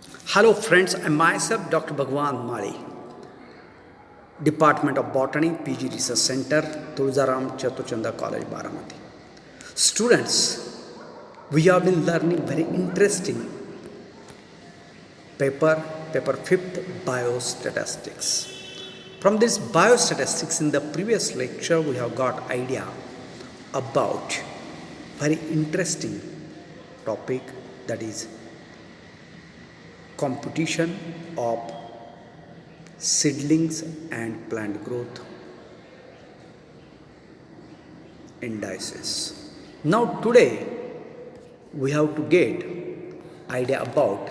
Hello friends, I'm myself Dr. Bhagwan Mali, Department of Botany, PG Research Center, Tulzaram Chatuchanda College, Baramati. Students, we have been learning very interesting paper 5th Biostatistics. From this biostatistics in the previous lecture, we have got idea about very interesting topic, that is competition of seedlings and plant growth indices. Now today we have to get idea about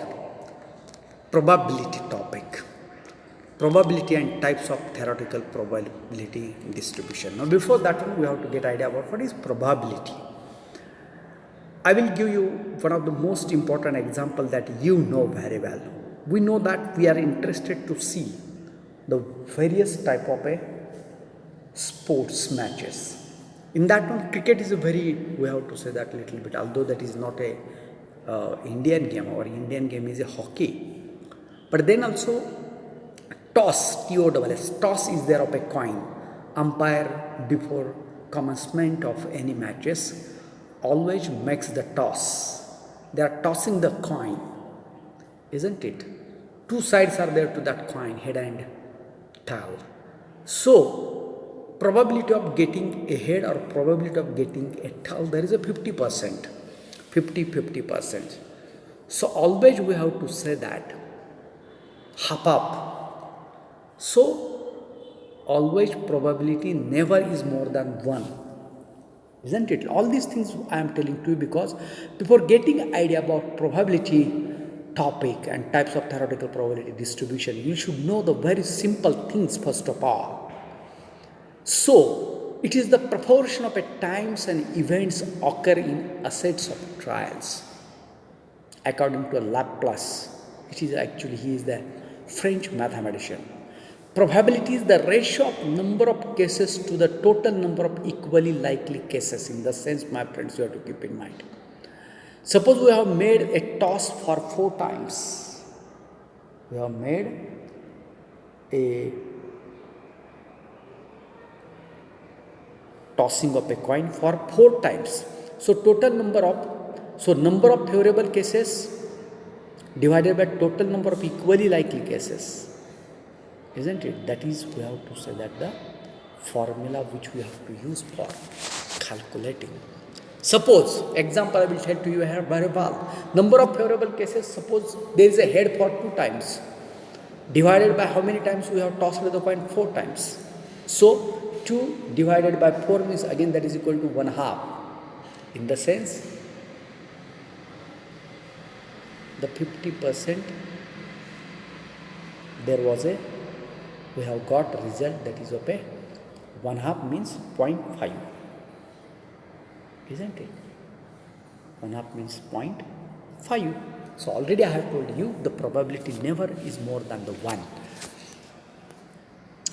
probability topic. Probability and types of theoretical probability distribution. Now before that one we have to get idea about what is probability. I will give you one of the most important example that you know very well. We know that we are interested to see the various type of sports matches. In that one, cricket is a very, we have to say that little bit, although that is not a Indian game. Our Indian game is a hockey. But then also toss, T-O-S-S, toss is there of a coin. Umpire before commencement of any matches always makes the toss. They are tossing the coin, isn't it? Two sides are there to that coin, head and tail. So, probability of getting a head or probability of getting a tail, there is a 50%. 50%. So, always we have to say that half up. So, always probability never is more than 1. Isn't it? All these things I am telling to you because before getting idea about probability topic and types of theoretical probability distribution, you should know the very simple things first of all. So, it is the proportion of times and events occur in assets of trials. According to Laplace, it is actually, he is the French mathematician. Probability is the ratio of number of cases to the total number of equally likely cases. In the sense, my friends, you have to keep in mind. Suppose we have made a toss for 4 times. We have made a tossing of a coin for 4 times. So total number of favorable cases divided by total number of equally likely cases. Isn't it? That is, we have to say that the formula which we have to use for calculating. Suppose, example I will tell to you here very well. Number of favorable cases, suppose there is a head for 2 times. Divided by how many times we have tossed the coin? 4 times. So, 2 divided by 4 means again that is equal to 1/2. In the sense, the 50% there was a, we have got result that is of a 1/2 means 0.5. Isn't it? 1/2 means 0.5. So already I have told you the probability never is more than the 1.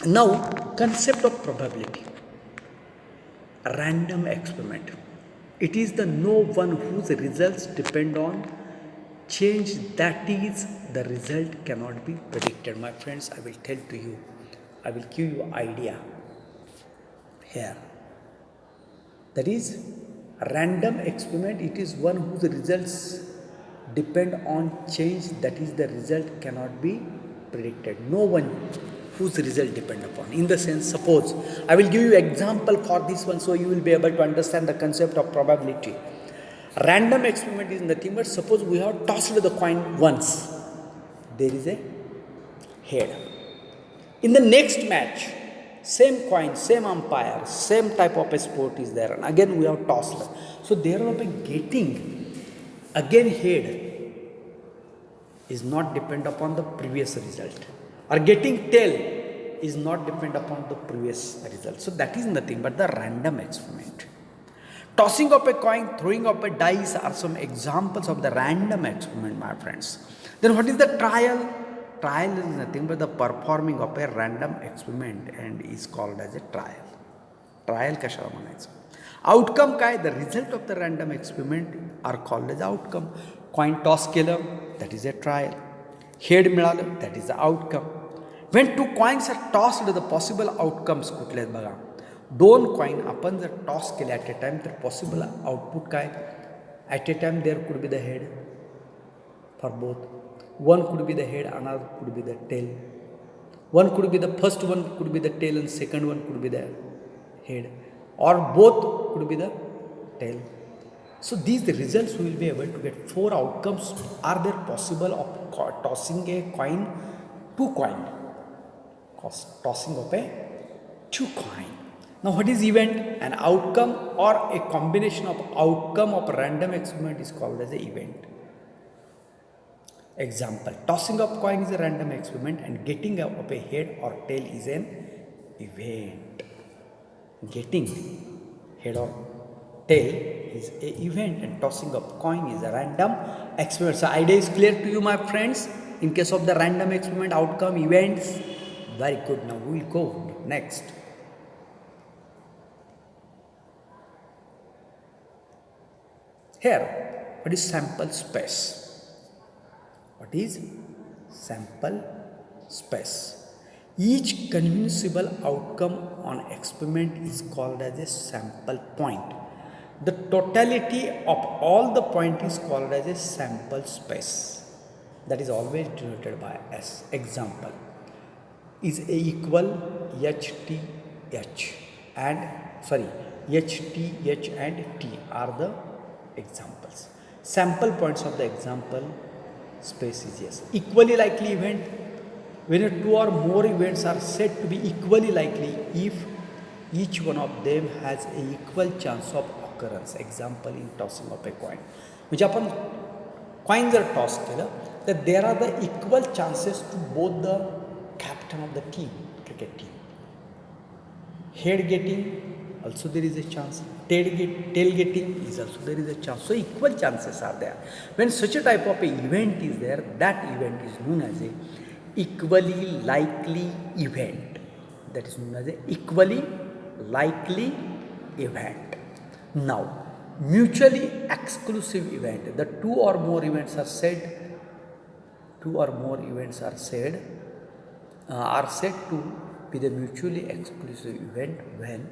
Now, concept of probability. Random experiment. It is the no one whose results depend on change, that is the result cannot be predicted. My friends, I will tell to you, I will give you idea here. That is random experiment, it is one whose results depend on change, that is the result cannot be predicted. No one whose result depend upon. In the sense, suppose I will give you example for this one so you will be able to understand the concept of probability. Random experiment is nothing but suppose we have tossed the coin once. There is a head. In the next match, same coin, same umpire, same type of a sport is there. And again we have tossed. So there will be getting again head is not depend upon the previous result. Or getting tail is not depend upon the previous result. So that is nothing but the random experiment. Tossing of a coin, throwing of a dice are some examples of the random experiment, my friends. Then what is the trial? Trial is nothing but the performing of a random experiment and is called as a trial. Trial कशाला म्हणायचं? Outcome काय? The result of the random experiment are called as outcome. Coin toss केलं, that is a trial. Head मिळालं, that is the outcome. When two coins are tossed the possible outcomes कुठले आहेत बघा. दोन coin आपण जर toss केले at a time तर पॉसिबल आउटपुट काय. At a time there could be the head for both. One could be the head, another could be the tail. One could be the first one could be the tail and second one could be the head, or both could be the tail. So these the results we will be able to get. Four outcomes are there possible of tossing a coin, two coin, tossing of a two coin. Now what is event? An outcome or a combination of outcome of random experiment is called as an event. Example, tossing of coin is a random experiment and getting of a head or tail is an event. Getting head or tail is a event and tossing of coin is a random experiment. So idea is clear to you, my friends. In case of the random experiment, outcome, events, very good. Now we will go next. Here, what is sample space? What is sample space? Each conceivable outcome on experiment is called as a sample point. The totality of all the point is called as a sample space. That is always denoted by S. Example is A equal HTH and HTH and T are the examples. Sample points of the example space is yes. Equally likely event, when two or more events are said to be equally likely if each one of them has an equal chance of occurrence. Example in tossing of a coin. म्हणजे आपण coin जर toss केलं तर there are the equal chances to both the captain of the team, cricket team. Head getting, also there is a chance. Tail getting is also there is a chance. So equal chances are there. When such a type of a event is there, that event is known as a equally likely event. That is known as a equally likely event. Now, mutually exclusive event. The two or more events are said to be the mutually exclusive event when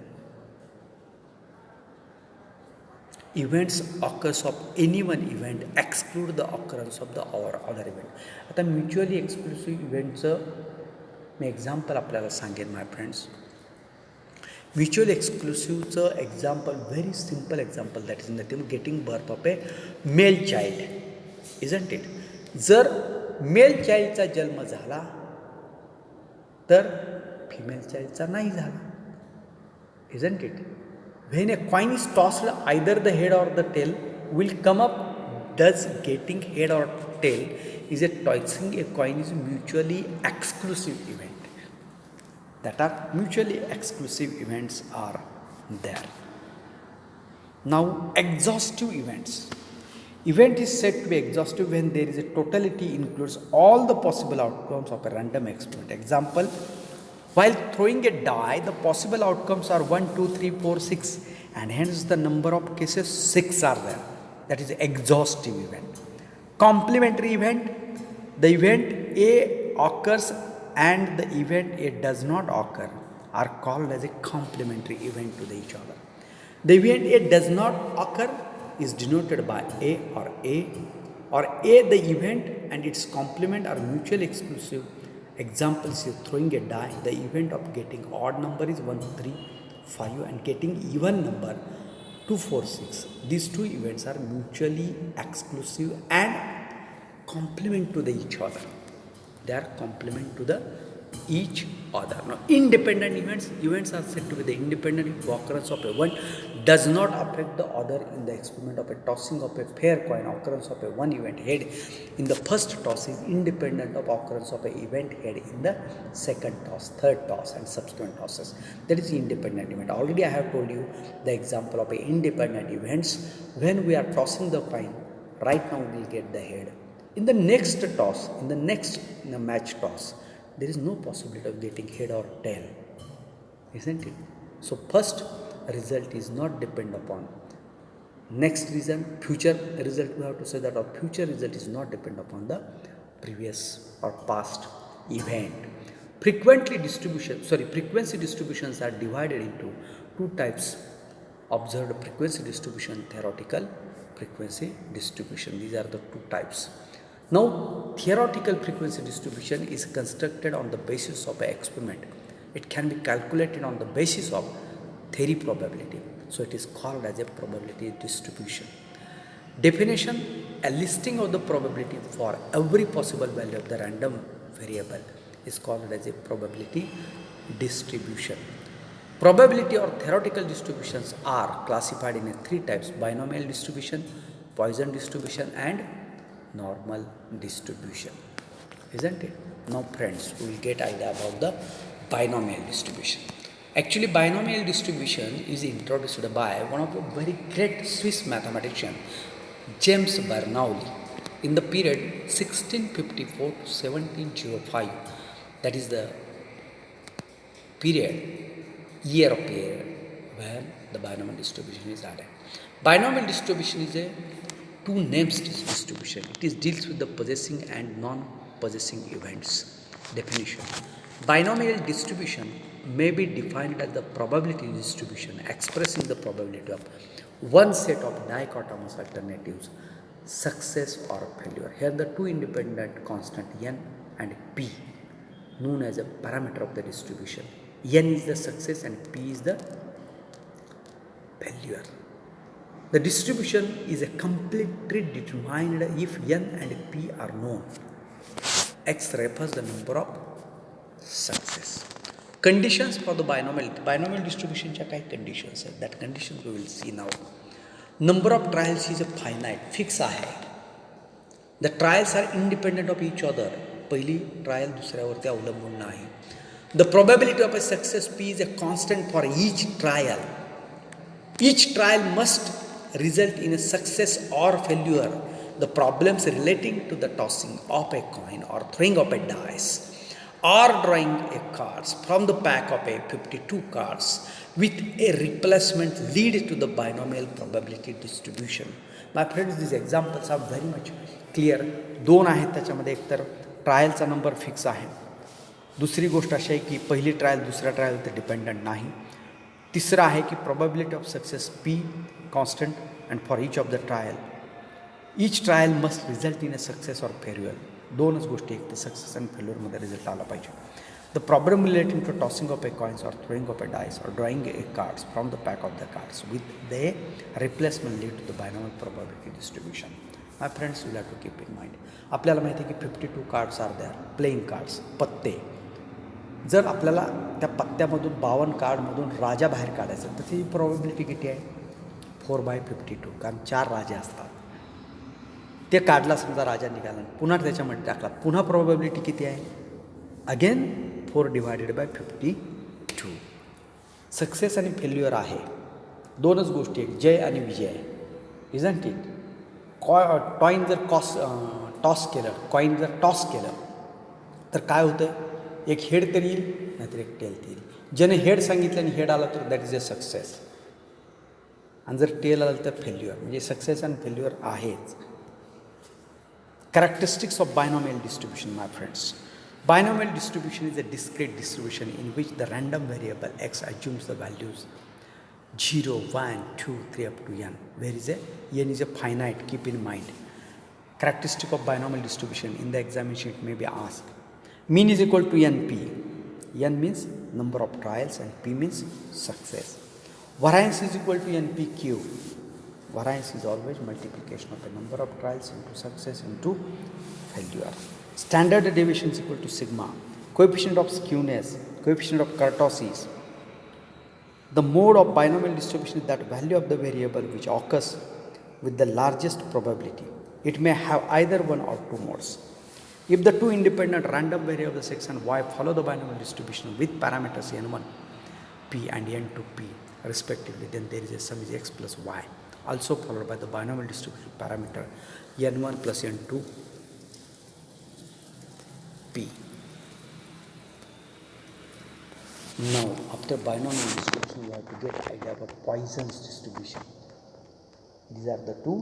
events occurs of any one event exclude the occurrence of the other event. आता mutually exclusive इव्हेंटचं मी example आपल्याला सांगेन my friends. Mutually एक्सक्लुसिव्हचं example, very simple example, that is in the team getting birth of a male child, isn't it. जर male चाइल्डचा जन्म झाला तर फिमेल चाइल्डचा नाही झाला, isn't it. When a coin is tossed, either the head or the tail will come up. Thus, getting head or tail is a tossing a coin is a mutually exclusive event. That are mutually exclusive events are there. Now, exhaustive events. Event is said to be exhaustive when there is a totality includes all the possible outcomes of a random experiment. Example. While throwing a die, the possible outcomes are 1, 2, 3, 4, 6 and hence the number of cases 6 are there. That is exhaustive event. Complementary event, the event A occurs and the event A does not occur are called as a complementary event to each other. The event A does not occur is denoted by A, or A the event and its complement are mutually exclusive. Examples is throwing a die, the event of getting odd number is 1, 3, 5 and getting even number 2, 4, 6. These two events are mutually exclusive and complement to each other. They are complement to each other. Now, independent events are said to be the independent if occurrence of a one does not affect the other. In the experiment of a tossing of a fair coin, occurrence of a one event head in the first toss is independent of occurrence of a event head in the second toss, third toss and subsequent tosses. That is independent event. Already I have told you the example of a independent events. When we are tossing the coin, right now we will get the head. In the next toss, in the match toss, there is no possibility of getting head or tail, isn't it? So first result is not depend upon next reason. Future result, we have to say that our future result is not depend upon the previous or past event. Frequency distributions are divided into two types: observed frequency distribution, theoretical frequency distribution. These are the two types. Now, theoretical frequency distribution is constructed on the basis of an experiment. It can be calculated on the basis of theory probability. So, it is called as a probability distribution. Definition: a listing of the probability for every possible value of the random variable is called as a probability distribution. Probability or theoretical distributions are classified in three types: binomial distribution, Poisson distribution, and normal distribution. Isn't it? Now friends, we will get idea about the binomial distribution. Actually, binomial distribution is introduced by one of the very great Swiss mathematician, James Bernoulli, in the period 1654 to 1705. That is the year when the binomial distribution is added. Binomial distribution is a two names distribution. It deals with the possessing and non-possessing events. Definition: binomial distribution may be defined as the probability distribution expressing the probability of one set of dichotomous alternatives, success or failure. Here the two independent constant n and p, known as a parameter of the distribution. N is the success and p is the failure. The distribution is a completely determined if n and p are known. X refers the number of success. Conditions for the binomial distribution च्या काही conditions आहेत. That conditions we will see now. Number of trials is a finite, fix आहे. The trials are independent of each other. पहिली trial दुसऱ्यावरती अवलंबून नाही. The probability of a success P is a constant for each trial. Each trial must result in a success or failure. The problems relating to the tossing of a coin or throwing of a dice or drawing a cards from the pack of a 52 cards with a replacement lead to the binomial probability distribution. My friends, these examples are very much clear. दोन आहेत त्याच्यामध्ये, एकतर ट्रायलचा number fix आहे. दुसरी गोष्ट अशी आहे की पहिली ट्रायल दुसऱ्या ट्रायलवरती डिपेंडंट नाही. तिसरं आहे की probability of success P constant and for each of the trial. Each trial must result in a success or failure. दोनच गोष्टी, एक तर सक्सेस आणि फेल्युअरमध्ये रिझल्ट आला पाहिजे. The problem relating to tossing of a coins or throwing of a dice or drawing a cards from the pack of the cards with the replacement lead to the binomial probability distribution. My friends, you have to keep in mind. आपल्याला माहिती आहे की 52 cards are there, playing cards, पत्ते. जर आपल्याला त्या पत्त्यामधून 52 कार्डमधून राजा बाहेर काढायचा तर त्याची प्रॉबिलिटी किती आहे? 4/52, कारण 4 राजे असतात. ते काढला समजा राजा निघाला, पुन्हा त्याच्यामध्ये टाकला, पुन्हा प्रॉबिलिटी किती आहे? अगेन 4/52. सक्सेस आणि फेल्युअर आहे, दोनच गोष्टी आहेत, जय आणि विजय. Isn't it? कॉईन जर टॉस केलं तर काय होतं? एक हेड तरी येईल, नाहीतर एक टेल तरी येईल. ज्याने हेड सांगितलं आणि हेड आला तर दॅट इज अ सक्सेस, आणि जर टेल आलं तर फेल्युअर. म्हणजे सक्सेस आणि फेल्युअर आहेच. Characteristics of binomial distribution, my friends. Binomial distribution is a discrete distribution in which the random variable x assumes the values 0, 1, 2, 3 up to n. Where is n is a finite, keep in mind. Characteristic of binomial distribution in the examination it may be asked. Mean is equal to NP. N means number of trials and P means success. Variance is equal to NPQ. Variance is always multiplication of the number of trials into success into failure. Standard deviation is equal to sigma. Coefficient of skewness, coefficient of kurtosis. The mode of binomial distribution is that value of the variable which occurs with the largest probability. It may have either one or two modes. If the two independent random variables x and y follow the binomial distribution with parameters n1, p and n2p respectively, then there is a sum is x plus y, also followed by the binomial distribution parameter n1 plus n2 p. Now, after binomial distribution, you have to get idea about Poisson's distribution. These are the two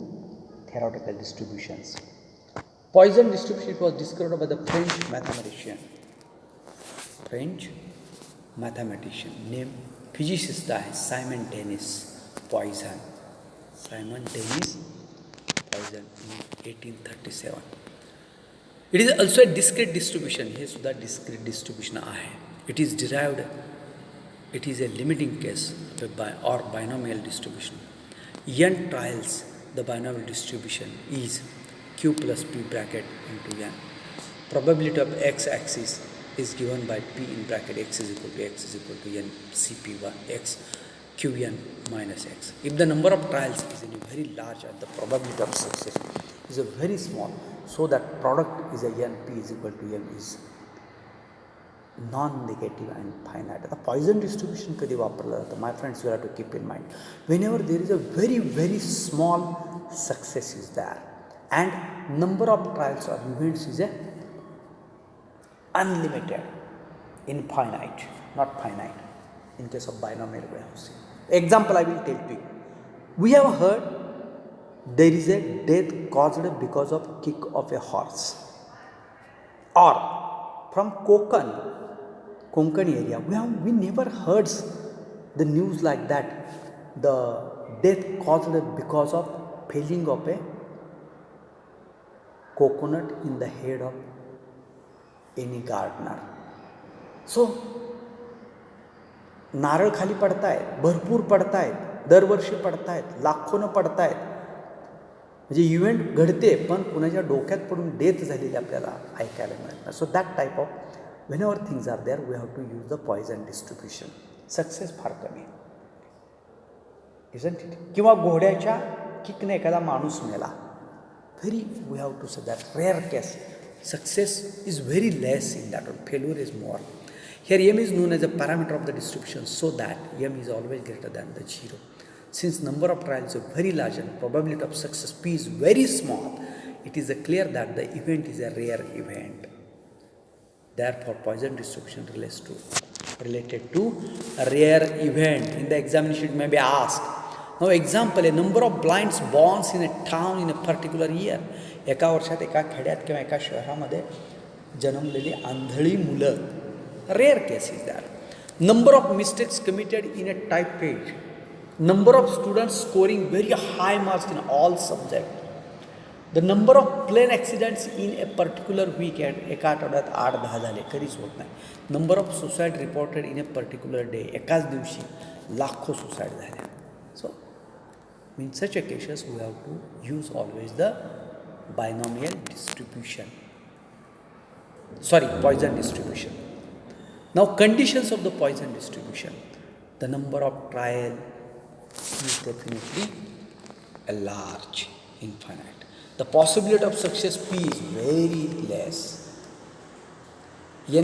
theoretical distributions. Poisson distribution was discovered by the French mathematician named physicist Simon Denis Poisson. Simon Denis Poisson in 1837. It is also a discrete distribution. हे सुद्धा discrete distribution आहे. It is derived. It is a limiting case or binomial distribution. N trials the binomial distribution is Q plus P bracket into N. Probability of x-axis is given by P in bracket x is equal to N Cp1 x Qn minus x. If the number of trials is very large and the probability of success is a very small, so that product is a N, P is equal to N is non-negative and finite. The Poisson distribution कधी वापरला जातो? My friends, you have to keep in mind, whenever there is a very small success is there and number of trials or events is a unlimited, infinite, not finite. In case of binomial way of saying. Example I will tell to you. We have heard there is a death caused because of kick of a horse. Or from Konkan area, we never heard the news like that. The death caused because of felling of a coconut in the head of any gardener. So नारळ खाली पडतायत, भरपूर पडतायत, दरवर्षी पडतायत, लाखोनं पडतायत. म्हणजे event घडते पण कुणाच्या डोक्यात पडून डेथ झालेली आपल्याला ऐकायला मिळत नाही. So that type of whenever things are there we have to use the Poisson distribution. Success फार कमी इजंट इट. किंवा घोड्याच्या किकने एखादा माणूस मेला, very we have to say that rare case. Success is very less in that one. Failure is more. Here m is known as a parameter of the distribution, so that m is always greater than the 0. Since number of trials is very large and probability of success p is very small, it is clear that the event is a rare event. Therefore, Poisson distribution related to a rare event. In the examination it may be asked. Now example, a number of blinds born in a town in a particular year. एका वर्षात एका खेड्यात किंवा एका शहरामध्ये जन्मलेली आंधळी मुलं, rare case is that. Number of mistakes committed in a type page. Number of students scoring very high marks in all subject. The number of plane accidents in a particular weekend. एका आठवड्यात 8-10 झाले, कधीच होत नाही. Number of suicide reported in a particular day. एकाच दिवशी लाखो suicide झाल्या. So in such a cases we have to use always the binomial distribution. Poisson distribution. Now conditions of the Poisson distribution. The number of trial is definitely a large, infinite. The possibility of success p is very less.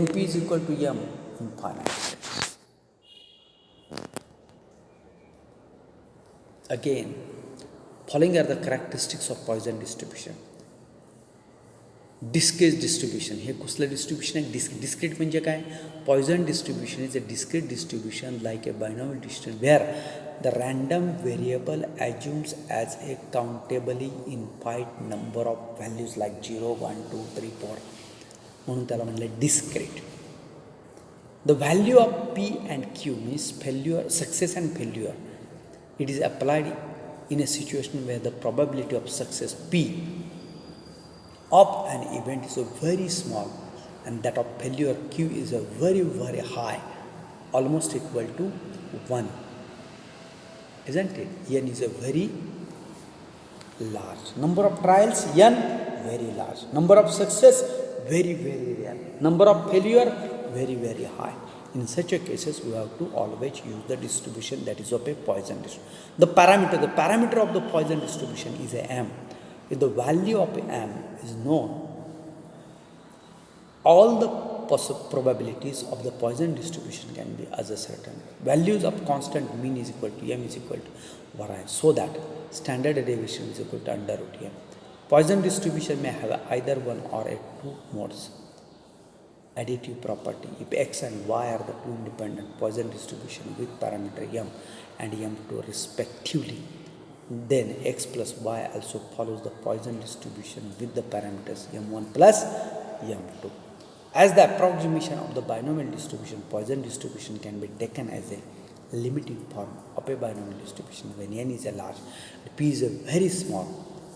Np is equal to m, infinite. Again, following are the characteristics of Poisson distribution. Discrete distribution. हे कुठलं distribution आहे? Discrete म्हणजे काय? Poisson distribution is a discrete distribution like a binomial distribution where the random variable assumes as a countably infinite number of values like 0, 1, 2, 3, 4. म्हणून त्याला म्हणलं discrete. The value of P and Q means failure, success and failure. It is applied in a situation where the probability of success P of an event is a very small and that of failure Q is a very high, almost equal to 1, isn't it? N is a very large. Number of trials N very large. Number of success very rare. Number of failure very high. In such a cases we have to always use the distribution that is of a Poisson distribution. The parameter of the Poisson distribution is a m. If the value of m is known, all the probabilities of the Poisson distribution can be ascertained. Values of constant mean is equal to m is equal to variance, so that standard deviation is equal to under root m. Poisson distribution may have either one or a two modes. Additive property. If x and y are the two independent Poisson distribution with parameter m and m2 respectively, then x plus y also follows the Poisson distribution with the parameters m1 plus m2. As the approximation of the binomial distribution, Poisson distribution can be taken as a limiting form of a binomial distribution when n is a large, p is a very small,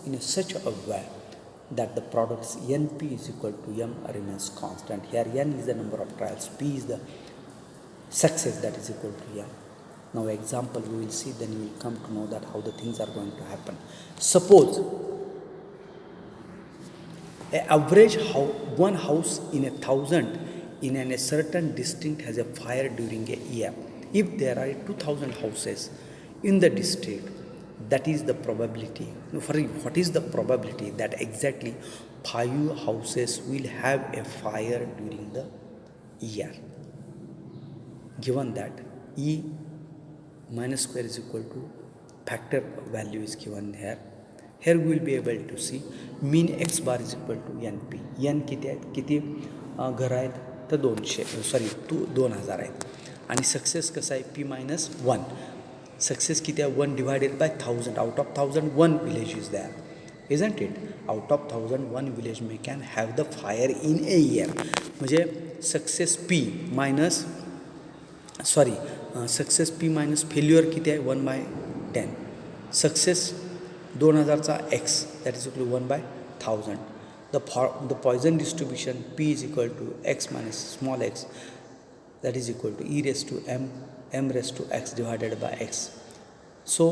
in such a way that the products np is equal to m remains constant. Here n is the number of trials, p is the success that is equal to m. Now example we will see, then you will come to know that how the things are going to happen. Suppose an average one house in 1,000 in a certain district has a fire during a year. If there are 2,000 houses in the district, that is the probability. What is the probability that exactly 5 houses will have a fire during the year? Given that E minus square is equal to factor value is given here. Here we will be able to see mean x bar is equal to np. n किती आहेत, किती घर आहेत तर 2000 आहेत. आणि success कसं आहे p minus 1. सक्सेस किती आहे 1 divided by 1000. Out of 1000 1 village is there, isn't it? Out of 1000 1 village may can have the fire in a year. म्हणजे success p minus success p minus failure किती आहे 1/10. Success 2000चा x that is equal to 1/1000. The Poisson distribution p is equal to x minus small x that is equal to e raise to m raise to x divided by x. So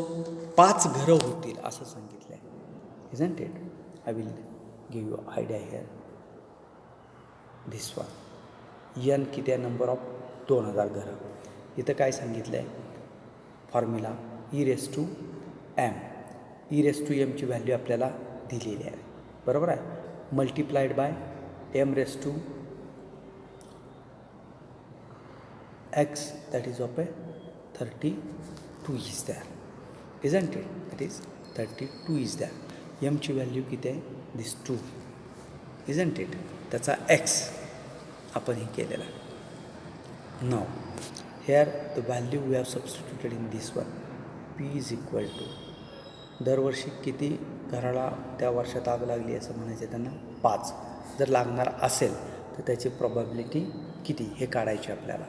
5 घरं होतील असं सांगितलं आहे, इजंट इट? I will give you idea here. This one n किती आहे, number of 2000 घरं. इथं काय सांगितलं आहे formula e raise to m. E raise to एमची व्हॅल्यू आपल्याला दिलेली आहे, बरोबर आहे. Multiplied by m raise to x that is of a 32 is there, isn't it? That is 32 is there. एमची व्हॅल्यू किती आहे, दिस 2, इजंट इट? त्याचा एक्स आपण हे केलेला. नाव here the value we have substituted in this one, p is equal to दरवर्षी किती घराला त्या वर्षात आग लागली असं म्हणायचं त्यांना 5. जर लागणार असेल तर त्याची प्रोबॅबिलिटी किती हे काढायची आपल्याला.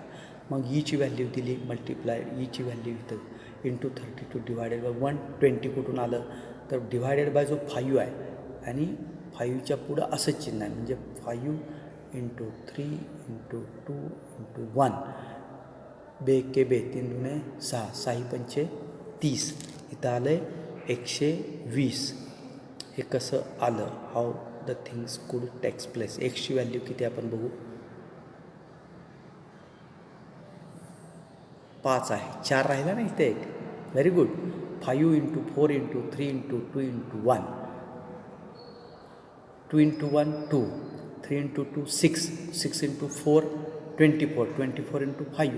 मग ईची व्हॅल्यू दिली, मल्टिप्लाय ईची व्हॅल्यू इथं इंटू 32 डिवायडेड बाय 120 कुठून आलं तर डिवायडेड बाय जो 5 आहे आणि 5च्या पुढं असंच चिन्ह आहे, म्हणजे 5 इंटू 3 इंटू 2 इंटू 1 बे के बे 3 दुने 6, 6 पंचे 30. इथं आलं आहे 120. हे कसं आलं, how the things could takes place. एक्सची व्हॅल्यू किती आपण बघू, 5 आहे, 4 राहिला ना इथे एक. Very good. 5 into 4 into 3 into 2 into 1, 2 into 1 2, 3 into 2 6, 6 into 4 24, 24 into 5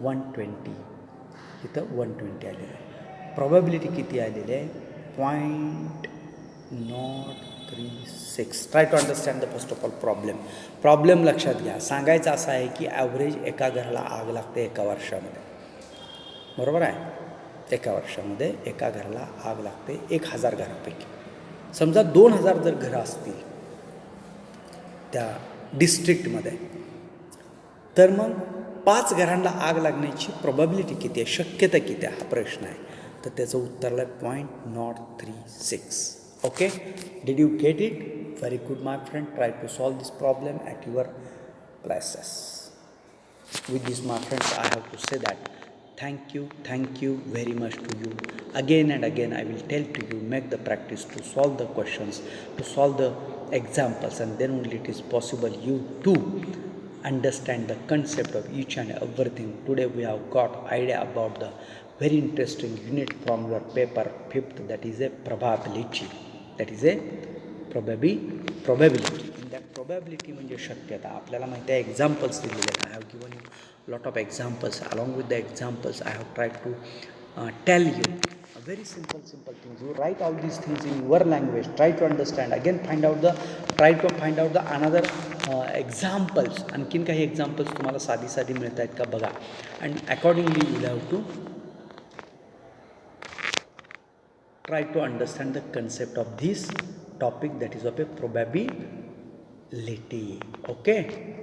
120. इथं 120 आलेलं आहे. प्रोबॅबिलिटी किती आलेली आहे, 0.036. Try to understand the first of all problem लक्षात घ्या. सांगायचं असं आहे की ॲव्हरेज एका घराला आग लागते एका वर्षामध्ये, बरोबर आहे? एका वर्षामध्ये एका घराला आग लागते 1000 घरापैकी. समजा 2000 जर घरं असतील त्या डिस्ट्रिक्टमध्ये, तर मग 5 घरांना आग लागण्याची प्रोबॅबिलिटी किती आहे, शक्यता किती आहे, हा प्रश्न आहे. तर त्याचं उत्तर आहे 0.036. Okay, did you get it? Very good my friend. Try to solve this problem at your places. With this my friends I have to say that thank you very much to you. Again and again I will tell to you, make the practice to solve the questions, to solve the examples, and then only it is possible you to understand the concept of each and everything. Today we have got idea about the very interesting unit from your paper 5th, that is a probability. Probability. In that probability म्हणजे शक्यता. आपल्याला माहिती आहे examples दिलेले आहेत. I have given you lot of examples. Along with the examples I have tried to tell you a very simple things. You write all these things in your language, try to understand, again try to find out the another examples. आणखीन काही examples तुम्हाला साधी मिळत आहेत का बघा, and accordingly you will have to try to understand the concept of this topic, that is of a probability. Okay.